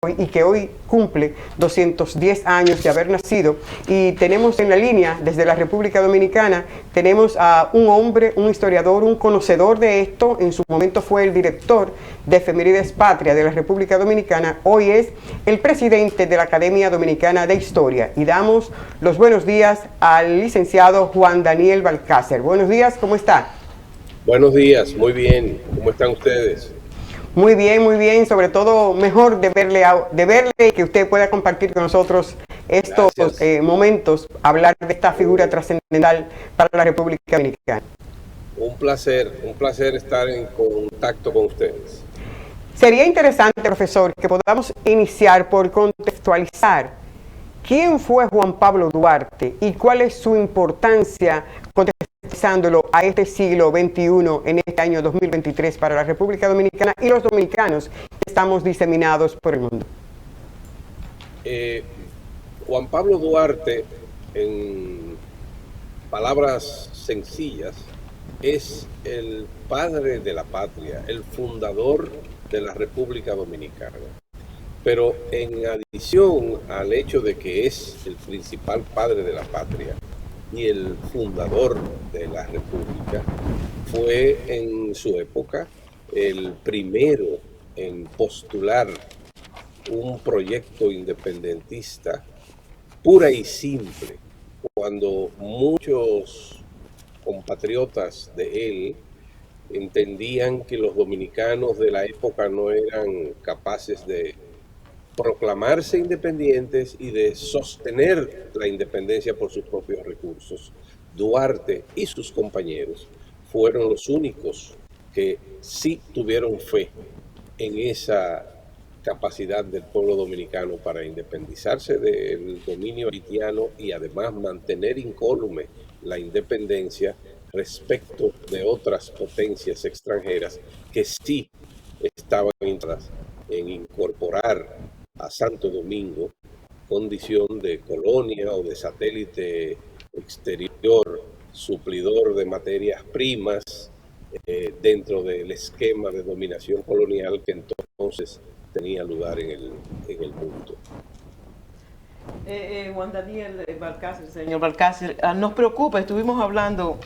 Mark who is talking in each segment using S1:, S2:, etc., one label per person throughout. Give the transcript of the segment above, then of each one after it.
S1: y que hoy cumple 210 años de haber nacido. Y tenemos en la línea, desde la República Dominicana, tenemos a un hombre, un historiador, un conocedor de esto. En su momento fue el director de Efemérides Patria de la República Dominicana. Hoy es el presidente de la Academia Dominicana de Historia. Y damos los buenos días al licenciado Juan Daniel Balcácer. Buenos días, ¿cómo está?
S2: Buenos días, muy bien. ¿Cómo están ustedes?
S1: Muy bien, sobre todo mejor de verle y que usted pueda compartir con nosotros estos momentos, hablar de esta figura trascendental para la República Dominicana.
S2: Un placer estar en contacto con ustedes.
S1: Sería interesante, profesor, que podamos iniciar por contextualizar quién fue Juan Pablo Duarte y cuál es su importancia contextualizándolo a este siglo XXI, en este año 2023 para la República Dominicana y los dominicanos que estamos diseminados por el mundo.
S2: Juan Pablo Duarte, en palabras sencillas, es el padre de la patria, el fundador de la República Dominicana. Pero en adición al hecho de que es el principal padre de la patria y el fundador de la República, fue en su época el primero en postular un proyecto independentista pura y simple, cuando muchos compatriotas de él entendían que los dominicanos de la época no eran capaces de proclamarse independientes y de sostener la independencia por sus propios recursos. Duarte y sus compañeros fueron los únicos que sí tuvieron fe en esa capacidad del pueblo dominicano para independizarse del dominio haitiano y además mantener incólume la independencia respecto de otras potencias extranjeras que sí estaban interesadas en incorporar a Santo Domingo condición de colonia o de satélite exterior, suplidor de materias primas dentro del esquema de dominación colonial que entonces tenía lugar en el mundo.
S3: Juan Daniel Balcácer, señor Balcácer, nos preocupa, estuvimos hablando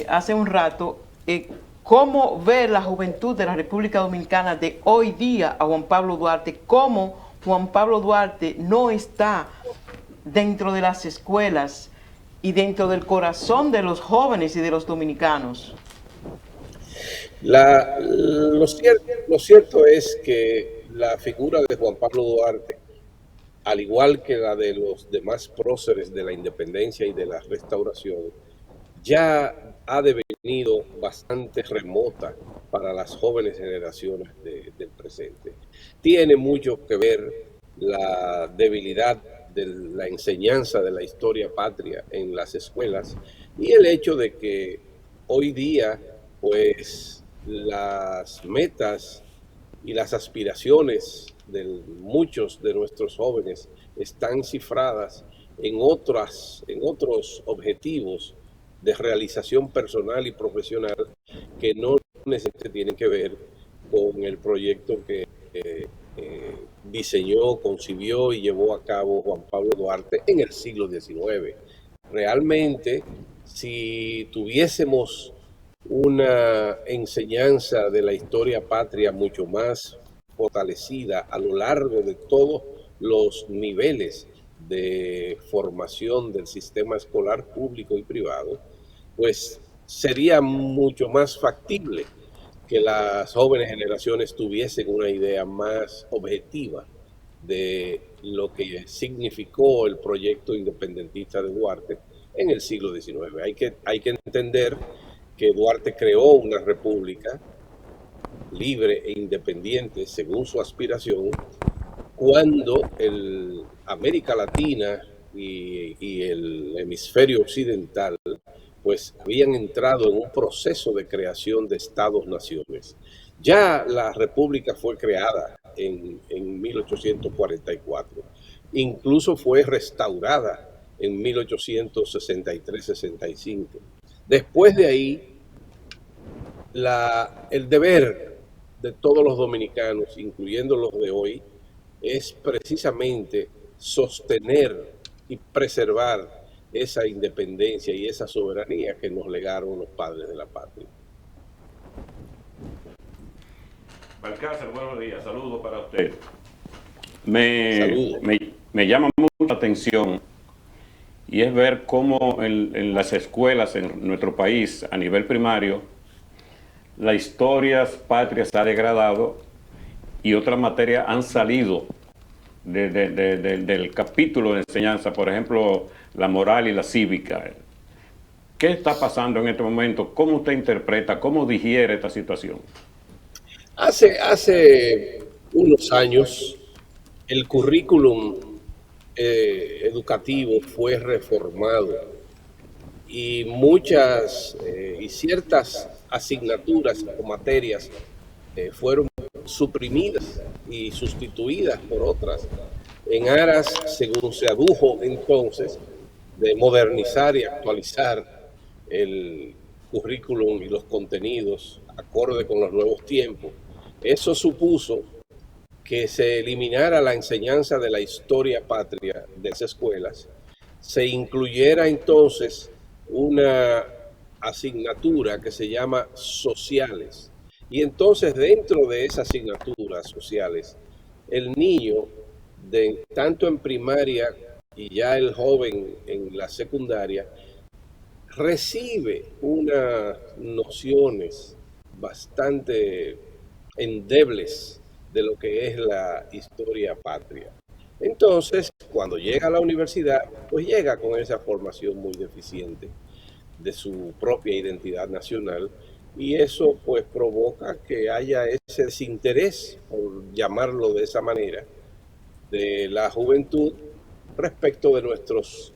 S3: hace un rato, cómo ver la juventud de la República Dominicana de hoy día a Juan Pablo Duarte, cómo Juan Pablo Duarte no está dentro de las escuelas y dentro del corazón de los jóvenes y de los dominicanos.
S2: Lo cierto es que la figura de Juan Pablo Duarte, al igual que la de los demás próceres de la independencia y de la restauración, ya ha devenido bastante remota para las jóvenes generaciones del presente. Tiene mucho que ver la debilidad de la enseñanza de la historia patria en las escuelas y el hecho de que hoy día, pues, las metas y las aspiraciones de muchos de nuestros jóvenes están cifradas en otros objetivos de realización personal y profesional que no necesariamente tienen que ver con el proyecto que diseñó, concibió y llevó a cabo Juan Pablo Duarte en el siglo XIX. Realmente, si tuviésemos una enseñanza de la historia patria mucho más fortalecida a lo largo de todos los niveles de formación del sistema escolar público y privado, pues sería mucho más factible que las jóvenes generaciones tuviesen una idea más objetiva de lo que significó el proyecto independentista de Duarte en el siglo XIX. Hay que entender que Duarte creó una república libre e independiente según su aspiración, cuando América Latina y el hemisferio occidental pues habían entrado en un proceso de creación de estados-naciones. Ya la república fue creada en 1844, incluso fue restaurada en 1863-65. Después de ahí, el deber de todos los dominicanos, incluyendo los de hoy, es precisamente sostener y preservar esa independencia y esa soberanía que nos legaron los padres de la patria.
S4: Balcázar, buenos días, saludos para usted. Me,
S2: Saludos.
S4: me, me llama mucho la atención y es ver cómo en las escuelas en nuestro país a nivel primario la historia patria se ha degradado y otras materias han salido del capítulo de enseñanza, por ejemplo, la moral y la cívica. ¿Qué está pasando en este momento? ¿Cómo usted interpreta, cómo digiere esta situación?
S2: Hace unos años el currículum educativo fue reformado y muchas y ciertas asignaturas o materias fueron suprimidas y sustituidas por otras en aras, según se adujo entonces, de modernizar y actualizar el currículum y los contenidos acorde con los nuevos tiempos. Eso supuso que se eliminara la enseñanza de la historia patria de las escuelas, se incluyera entonces una asignatura que se llama sociales. Y entonces dentro de esa asignatura sociales, el niño, tanto en primaria y ya el joven en la secundaria, recibe unas nociones bastante endebles de lo que es la historia patria. Entonces, cuando llega a la universidad, pues llega con esa formación muy deficiente de su propia identidad nacional y eso pues provoca que haya ese desinterés, por llamarlo de esa manera, de la juventud respecto de nuestros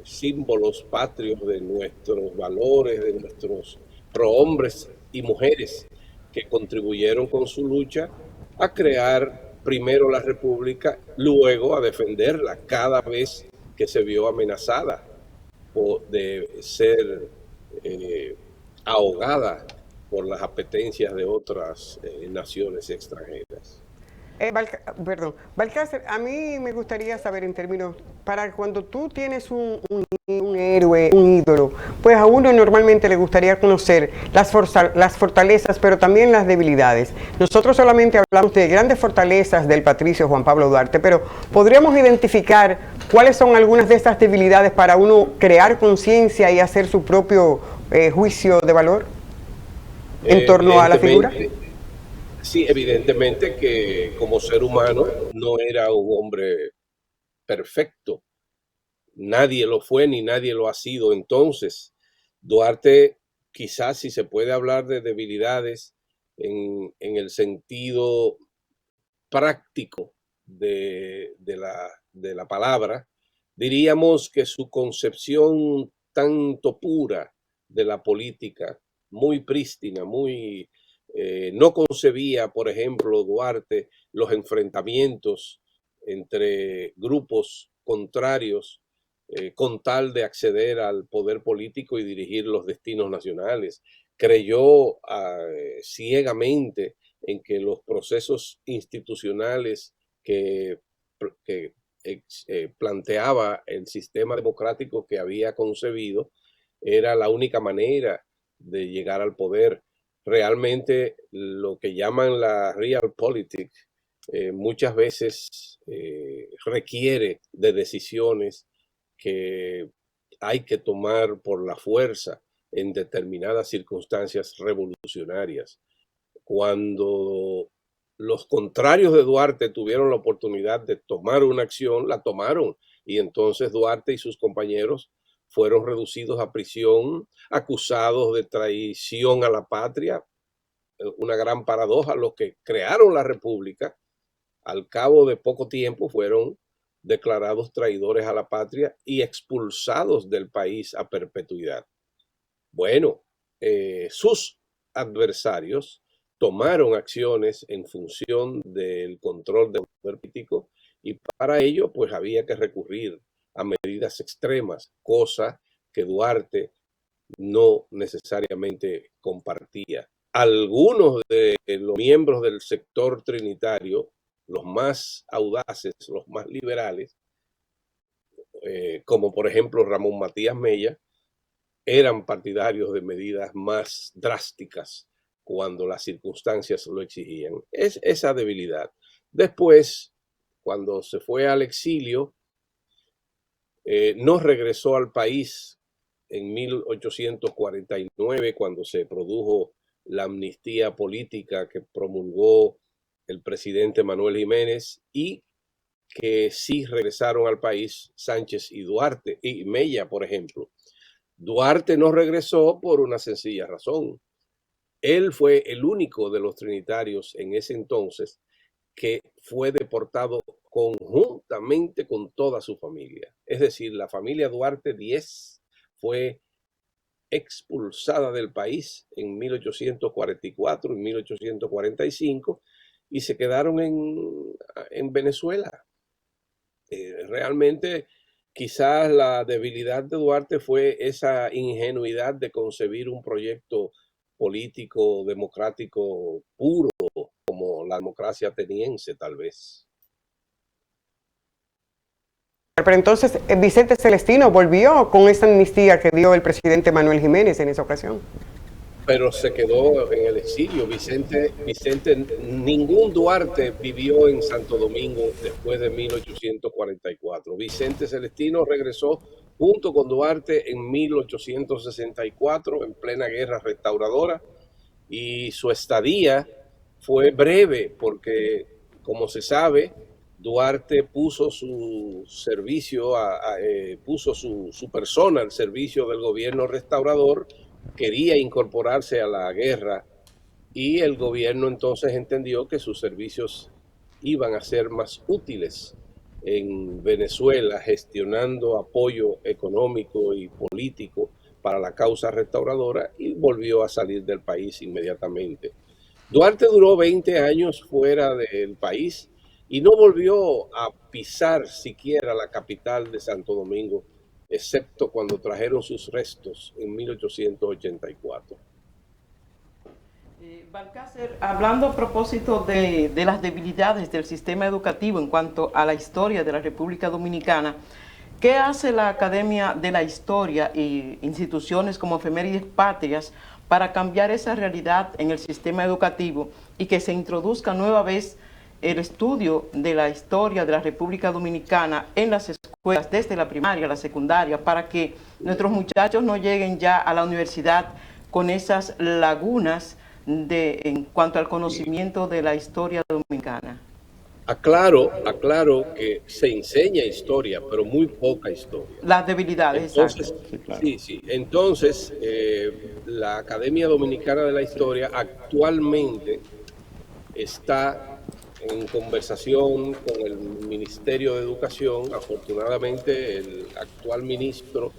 S2: símbolos patrios, de nuestros valores, de nuestros prohombres y mujeres que contribuyeron con su lucha a crear primero la República, luego a defenderla cada vez que se vio amenazada de ser eh, ahogada por las apetencias de otras naciones extranjeras.
S1: Perdón, Balcácer, a mí me gustaría saber en términos, para cuando tú tienes un héroe, un ídolo, pues a uno normalmente le gustaría conocer las fortalezas, pero también las debilidades. Nosotros solamente hablamos de grandes fortalezas del patricio Juan Pablo Duarte, pero podríamos identificar cuáles son algunas de estas debilidades para uno crear conciencia y hacer su propio juicio de valor en torno a la figura.
S2: Sí, evidentemente que como ser humano no era un hombre perfecto. Nadie lo fue ni nadie lo ha sido. Entonces, Duarte, quizás si se puede hablar de debilidades en el sentido práctico de la palabra, diríamos que su concepción tanto pura de la política, muy prístina, muy no concebía, por ejemplo, Duarte, los enfrentamientos entre grupos contrarios con tal de acceder al poder político y dirigir los destinos nacionales. Creyó ciegamente en que los procesos institucionales que planteaba el sistema democrático que había concebido era la única manera de llegar al poder. Realmente lo que llaman la realpolitik muchas veces requiere de decisiones que hay que tomar por la fuerza en determinadas circunstancias revolucionarias. Cuando los contrarios de Duarte tuvieron la oportunidad de tomar una acción, la tomaron. Y entonces Duarte y sus compañeros fueron reducidos a prisión, acusados de traición a la patria. Una gran paradoja, los que crearon la República, al cabo de poco tiempo fueron declarados traidores a la patria y expulsados del país a perpetuidad. Bueno, sus adversarios tomaron acciones en función del control del poder político y para ello pues había que recurrir a medidas extremas, cosa que Duarte no necesariamente compartía. Algunos de los miembros del sector trinitario los más audaces, los más liberales, como por ejemplo Ramón Matías Mella, eran partidarios de medidas más drásticas cuando las circunstancias lo exigían. Es esa debilidad. Después, cuando se fue al exilio, no regresó al país en 1849, cuando se produjo la amnistía política que promulgó el presidente Manuel Jiménez, y que sí regresaron al país Sánchez y Duarte y Mella, por ejemplo. Duarte no regresó por una sencilla razón. Él fue el único de los trinitarios en ese entonces que fue deportado conjuntamente con toda su familia. Es decir, la familia Duarte 10 fue expulsada del país en 1844 y 1845 y se quedaron en Venezuela. Realmente, quizás la debilidad de Duarte fue esa ingenuidad de concebir un proyecto político democrático puro, como la democracia ateniense, tal vez.
S1: Pero entonces Vicente Celestino volvió con esa amnistía que dio el presidente Manuel Jiménez en esa ocasión.
S2: Pero se quedó en el exilio. Vicente, ningún Duarte vivió en Santo Domingo después de 1844. Vicente Celestino regresó junto con Duarte en 1864, en plena guerra restauradora, y su estadía fue breve porque, como se sabe, Duarte puso su servicio, puso su persona al servicio del gobierno restaurador, quería incorporarse a la guerra, y el gobierno entonces entendió que sus servicios iban a ser más útiles en Venezuela, gestionando apoyo económico y político para la causa restauradora, y volvió a salir del país inmediatamente. Duarte duró 20 años fuera del país y no volvió a pisar siquiera la capital de Santo Domingo, excepto cuando trajeron sus restos en 1884.
S3: Balcácer, hablando a propósito de las debilidades del sistema educativo en cuanto a la historia de la República Dominicana, ¿qué hace la Academia de la Historia e instituciones como Efemérides Patrias para cambiar esa realidad en el sistema educativo y que se introduzca nueva vez el estudio de la historia de la República Dominicana en las escuelas, desde la primaria a la secundaria, para que nuestros muchachos no lleguen ya a la universidad con esas lagunas en cuanto al conocimiento de la historia dominicana?
S2: Aclaro que se enseña historia, pero muy poca historia.
S3: Las debilidades,
S2: entonces,
S3: exacto.
S4: Sí, claro.
S2: Sí. Entonces, la Academia Dominicana de la Historia actualmente está en conversación con el Ministerio de Educación. Afortunadamente, el actual ministro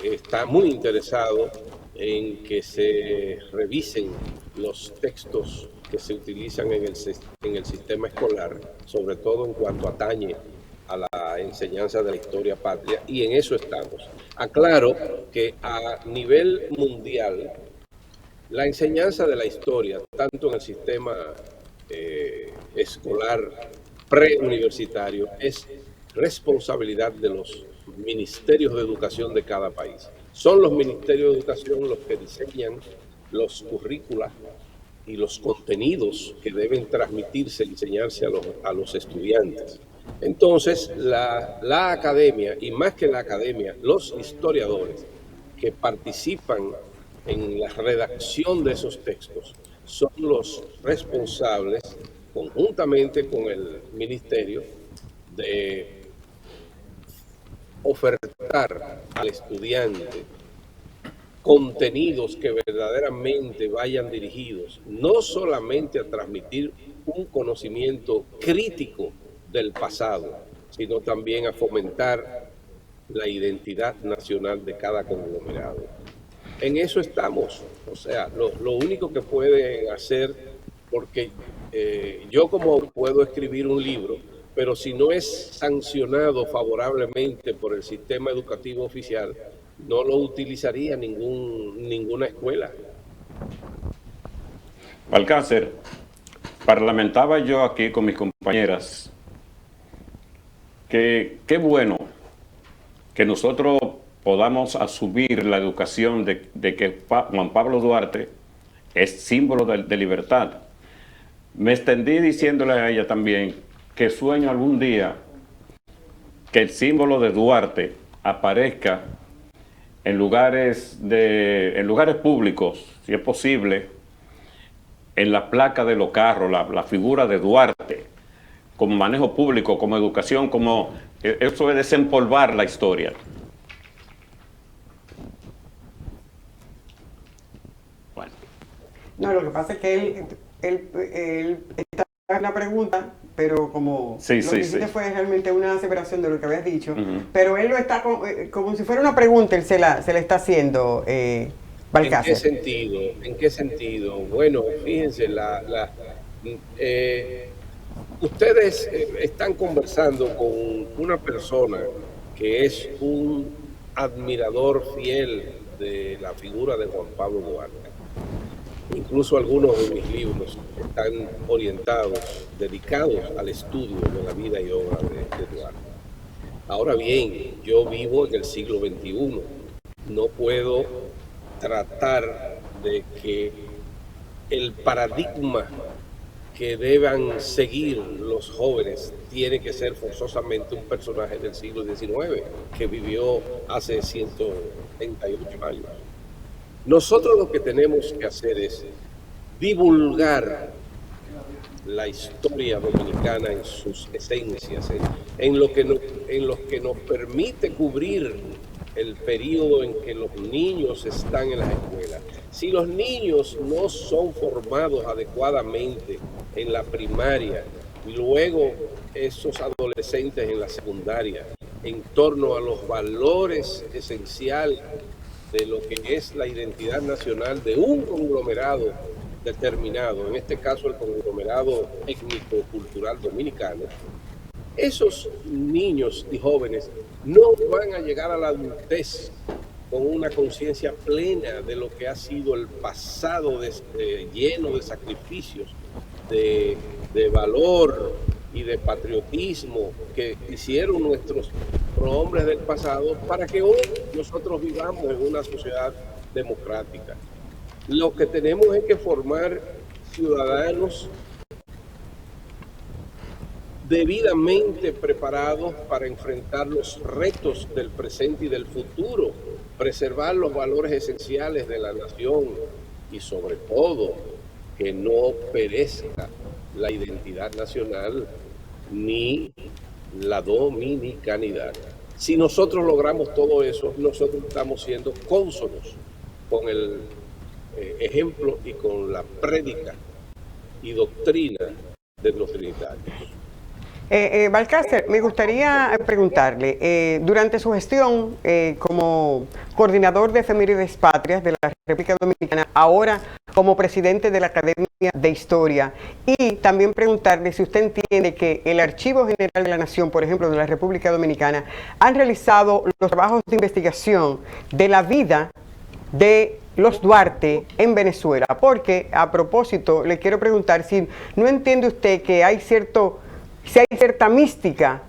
S2: está muy interesado en que se revisen los textos que se utilizan en el sistema escolar, sobre todo en cuanto atañe a la enseñanza de la historia patria, y en eso estamos. Aclaro que a nivel mundial, la enseñanza de la historia, tanto en el sistema escolar preuniversitario, es responsabilidad de los ministerios de educación de cada país. Son los ministerios de educación los que diseñan los currículas y los contenidos que deben transmitirse, enseñarse a los estudiantes. Entonces, la academia, y más que la academia, los historiadores que participan en la redacción de esos textos son los responsables, conjuntamente con el ministerio, de ofertar al estudiante contenidos que verdaderamente vayan dirigidos no solamente a transmitir un conocimiento crítico del pasado, sino también a fomentar la identidad nacional de cada conglomerado. En eso estamos. O sea, lo único que pueden hacer, porque yo como puedo escribir un libro, pero si no es sancionado favorablemente por el sistema educativo oficial, no lo utilizaría ninguna escuela.
S4: Balcácer, Parlamentaba yo aquí con mis compañeras que qué bueno que nosotros podamos asumir la educación de que Juan Pablo Duarte es símbolo de libertad. Me extendí diciéndole a ella también que sueño algún día que el símbolo de Duarte aparezca en lugares públicos, si es posible, en la placa de los carros, la figura de Duarte, como manejo público, como educación, como eso es desempolvar la historia. Bueno.
S1: No, lo que pasa es que él está en una pregunta, pero como
S4: Sí,
S1: lo que hiciste
S4: sí.
S1: fue realmente una aseveración de lo que habías dicho,
S4: Ujú.
S1: pero él lo está como si fuera una pregunta, él se la está haciendo,
S2: ¿En qué
S1: Balcácer.
S2: sentido? ¿En qué sentido? Bueno, fíjense, ustedes están conversando con una persona que es un admirador fiel de la figura de Juan Pablo Duarte. Incluso algunos de mis libros están orientados, dedicados al estudio de la vida y obra de Duarte. Ahora bien, yo vivo en el siglo XXI. No puedo tratar de que el paradigma que deban seguir los jóvenes tiene que ser forzosamente un personaje del siglo XIX que vivió hace 138 años. Nosotros lo que tenemos que hacer es divulgar la historia dominicana en sus esencias, en lo que nos permite cubrir el periodo en que los niños están en las escuelas. Si los niños no son formados adecuadamente en la primaria y luego esos adolescentes en la secundaria en torno a los valores esenciales de lo que es la identidad nacional de un conglomerado determinado, en este caso el conglomerado étnico-cultural dominicano, esos niños y jóvenes no van a llegar a la adultez con una conciencia plena de lo que ha sido el pasado lleno de sacrificios, de valor y de patriotismo que hicieron nuestros prohombres del pasado para que hoy nosotros vivamos en una sociedad democrática. Lo que tenemos es que formar ciudadanos debidamente preparados para enfrentar los retos del presente y del futuro, preservar los valores esenciales de la nación y sobre todo que no perezca la identidad nacional ni la dominicanidad. Si nosotros logramos todo eso, nosotros estamos siendo cónsonos con el ejemplo y con la prédica y doctrina de los trinitarios.
S1: Balcácer, me gustaría preguntarle, durante su gestión como coordinador de Efemérides Patrias de la República Dominicana, ahora como presidente de la Academia de Historia, y también preguntarle si usted entiende que el Archivo General de la Nación, por ejemplo, de la República Dominicana, han realizado los trabajos de investigación de la vida de los Duarte en Venezuela, porque a propósito le quiero preguntar si no entiende usted que hay cierta mística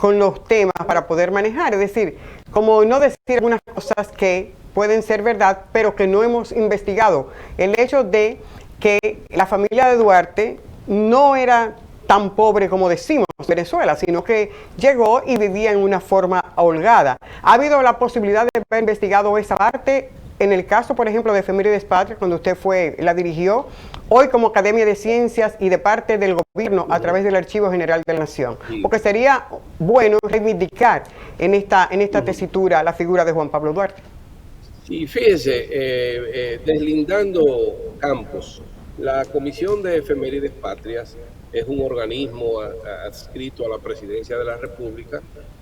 S1: con los temas para poder manejar, es decir, como no decir algunas cosas que pueden ser verdad, pero que no hemos investigado. El hecho de que la familia de Duarte no era tan pobre como decimos en Venezuela, sino que llegó y vivía en una forma holgada. ¿Ha habido la posibilidad de haber investigado esa parte? En el caso, por ejemplo, de Efemérides Patrias, cuando usted la dirigió, hoy como Academia de Ciencias y de parte del gobierno a través del Archivo General de la Nación. Porque sería bueno reivindicar en esta tesitura la figura de Juan Pablo Duarte.
S2: Y fíjense, deslindando campos, la Comisión de Efemérides Patrias es un organismo adscrito a la Presidencia de la República,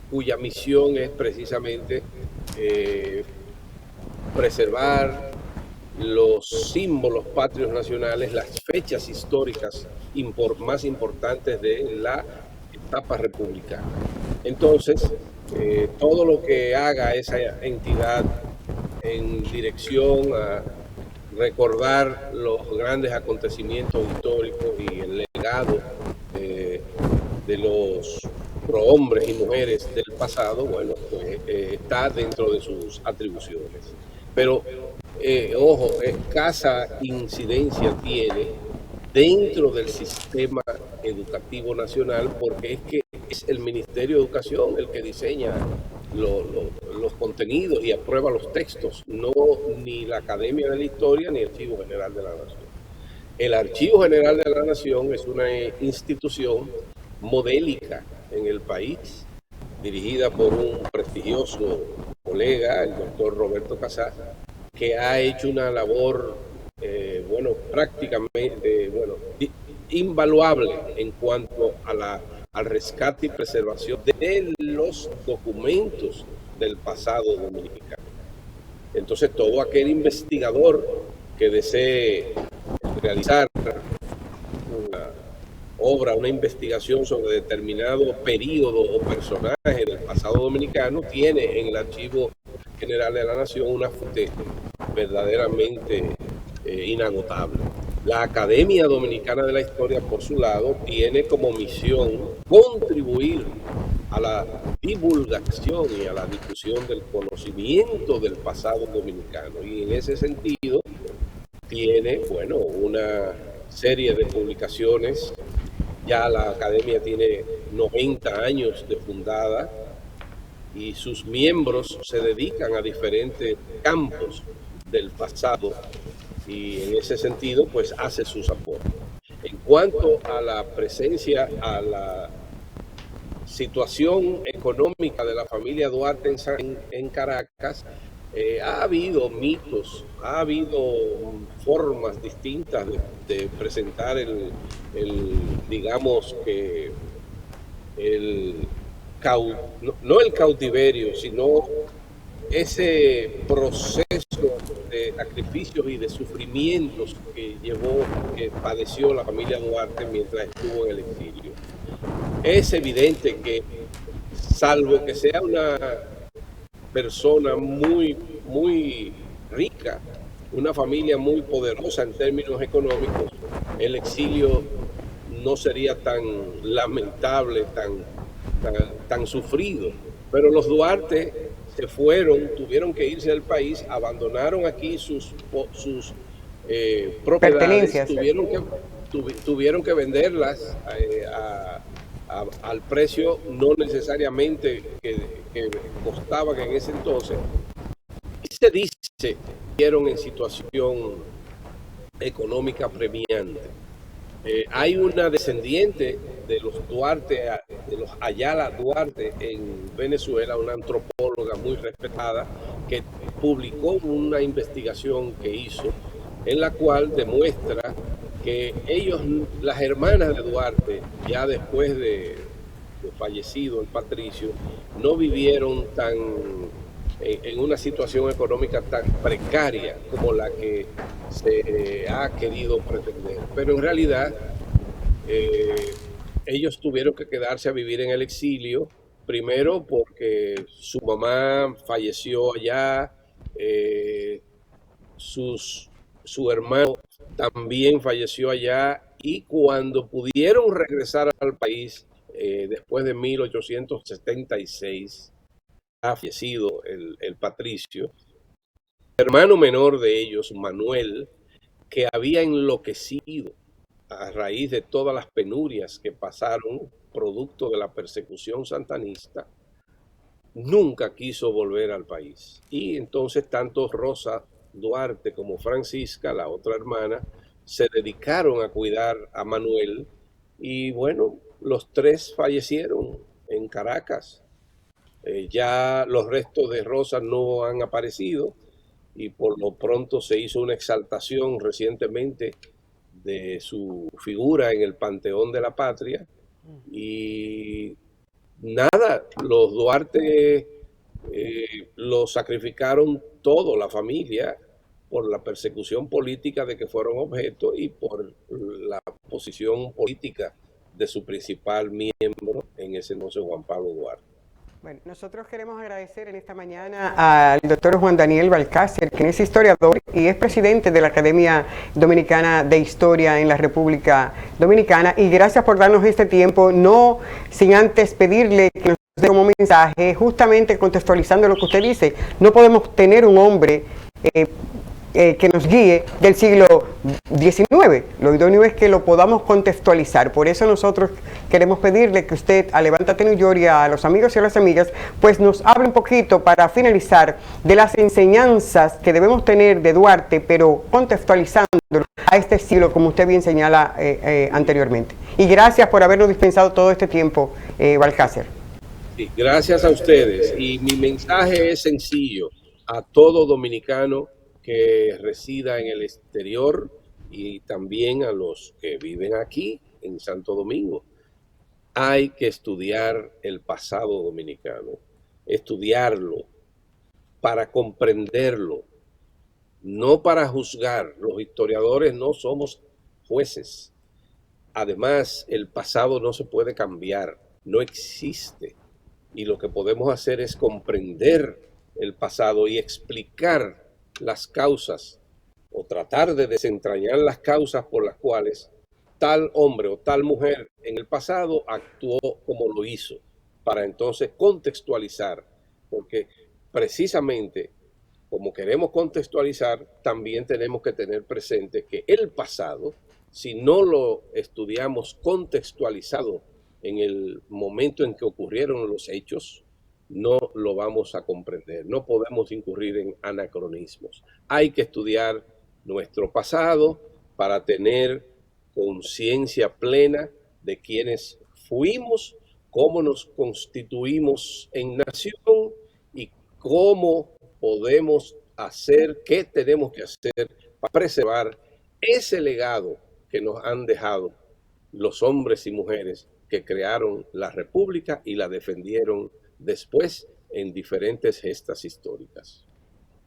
S2: cuya misión es precisamente preservar los símbolos patrios nacionales, las fechas históricas más importantes de la etapa republicana. Entonces, todo lo que haga esa entidad en dirección a recordar los grandes acontecimientos históricos y el legado de los prohombres y mujeres del pasado, bueno, pues está dentro de sus atribuciones. Pero, ojo, escasa incidencia tiene dentro del sistema educativo nacional, porque es que es el Ministerio de Educación el que diseña los contenidos y aprueba los textos, no ni la Academia de la Historia ni el Archivo General de la Nación. El Archivo General de la Nación es una institución modélica en el país, dirigida por un prestigioso colega, el doctor Roberto Casá, que ha hecho una labor, prácticamente, invaluable en cuanto a al rescate y preservación de los documentos del pasado dominicano. Entonces, todo aquel investigador que desee realizar una obra, una investigación sobre determinado periodo o personaje del pasado dominicano, tiene en el Archivo General de la Nación una fuente verdaderamente inagotable. La Academia Dominicana de la Historia, por su lado, tiene como misión contribuir a la divulgación y a la difusión del conocimiento del pasado dominicano. Y en ese sentido tiene, una serie de publicaciones. Ya la Academia tiene 90 años de fundada y sus miembros se dedican a diferentes campos del pasado, y en ese sentido pues hace sus aportes. En cuanto a la presencia, a la situación económica de la familia Duarte en Caracas, ha habido mitos, ha habido formas distintas de presentar digamos que no el cautiverio, sino ese proceso de sacrificios y de sufrimientos que padeció la familia Duarte mientras estuvo en el exilio. Es evidente que, salvo que sea una persona muy, muy rica, una familia muy poderosa en términos económicos, el exilio no sería tan lamentable, tan sufrido. Pero los Duarte se fueron, tuvieron que irse del país, abandonaron aquí sus propiedades, tuvieron que venderlas al precio no necesariamente que costaban en ese entonces. Y se dice que vieron en situación económica apremiante. Hay una descendiente de los Duarte, de los Ayala Duarte en Venezuela, una antropóloga muy respetada, que publicó una investigación que hizo en la cual demuestra que ellos, las hermanas de Duarte, ya después de fallecido el patricio, no vivieron en una situación económica tan precaria como la que se ha querido pretender. Pero en realidad ellos tuvieron que quedarse a vivir en el exilio, primero porque su mamá falleció allá, su hermano también falleció allá, y cuando pudieron regresar al país, después de 1876, ha fallecido el patricio. El hermano menor de ellos, Manuel, que había enloquecido a raíz de todas las penurias que pasaron producto de la persecución santanista, nunca quiso volver al país. Y entonces tanto Rosa Duarte como Francisca, la otra hermana, se dedicaron a cuidar a Manuel, y los tres fallecieron en Caracas. Ya los restos de Rosa no han aparecido, y por lo pronto se hizo una exaltación recientemente de su figura en el Panteón de la Patria, y nada, los Duarte lo sacrificaron todo, la familia, por la persecución política de que fueron objeto y por la posición política de su principal miembro en ese entonces, Juan Pablo Duarte.
S1: Bueno, nosotros queremos agradecer en esta mañana al doctor Juan Daniel Balcácer, quien es historiador y es presidente de la Academia Dominicana de Historia en la República Dominicana. Y gracias por darnos este tiempo, no sin antes pedirle que nos dé como mensaje, justamente contextualizando lo que usted dice. No podemos tener un hombre que nos guíe del siglo XIX. Lo idóneo es que lo podamos contextualizar. Por eso nosotros queremos pedirle que usted, a Levántate New York y a los amigos y a las amigas, pues nos hable un poquito para finalizar de las enseñanzas que debemos tener de Duarte, pero contextualizándolo a este siglo, como usted bien señala anteriormente. Y gracias por habernos dispensado todo este tiempo, Balcácer.
S2: Sí, gracias a ustedes. Y mi mensaje es sencillo a todo dominicano que resida en el exterior y también a los que viven aquí en Santo Domingo. Hay que estudiar el pasado dominicano, estudiarlo para comprenderlo, no para juzgar. Los historiadores no somos jueces. Además, el pasado no se puede cambiar, no existe. Y lo que podemos hacer es comprender el pasado y explicar las causas o tratar de desentrañar las causas por las cuales tal hombre o tal mujer en el pasado actuó como lo hizo, para entonces contextualizar, porque precisamente como queremos contextualizar, también tenemos que tener presente que el pasado, si no lo estudiamos contextualizado en el momento en que ocurrieron los hechos, no lo vamos a comprender. No podemos incurrir en anacronismos. Hay que estudiar nuestro pasado para tener conciencia plena de quiénes fuimos, cómo nos constituimos en nación y cómo podemos hacer, qué tenemos que hacer para preservar ese legado que nos han dejado los hombres y mujeres que crearon la República y la defendieron después en diferentes gestas históricas.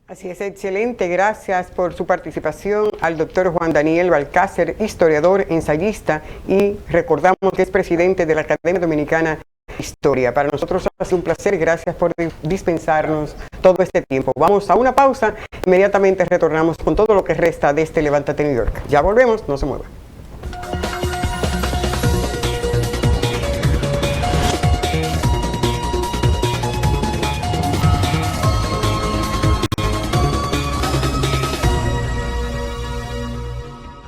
S1: Así es, excelente. Gracias por su participación al doctor Juan Daniel Balcácer, historiador, ensayista, y recordamos que es presidente de la Academia Dominicana de Historia. Para nosotros ha sido un placer. Gracias por dispensarnos todo este tiempo. Vamos a una pausa. Inmediatamente retornamos con todo lo que resta de este Levántate New York. Ya volvemos, no se mueva.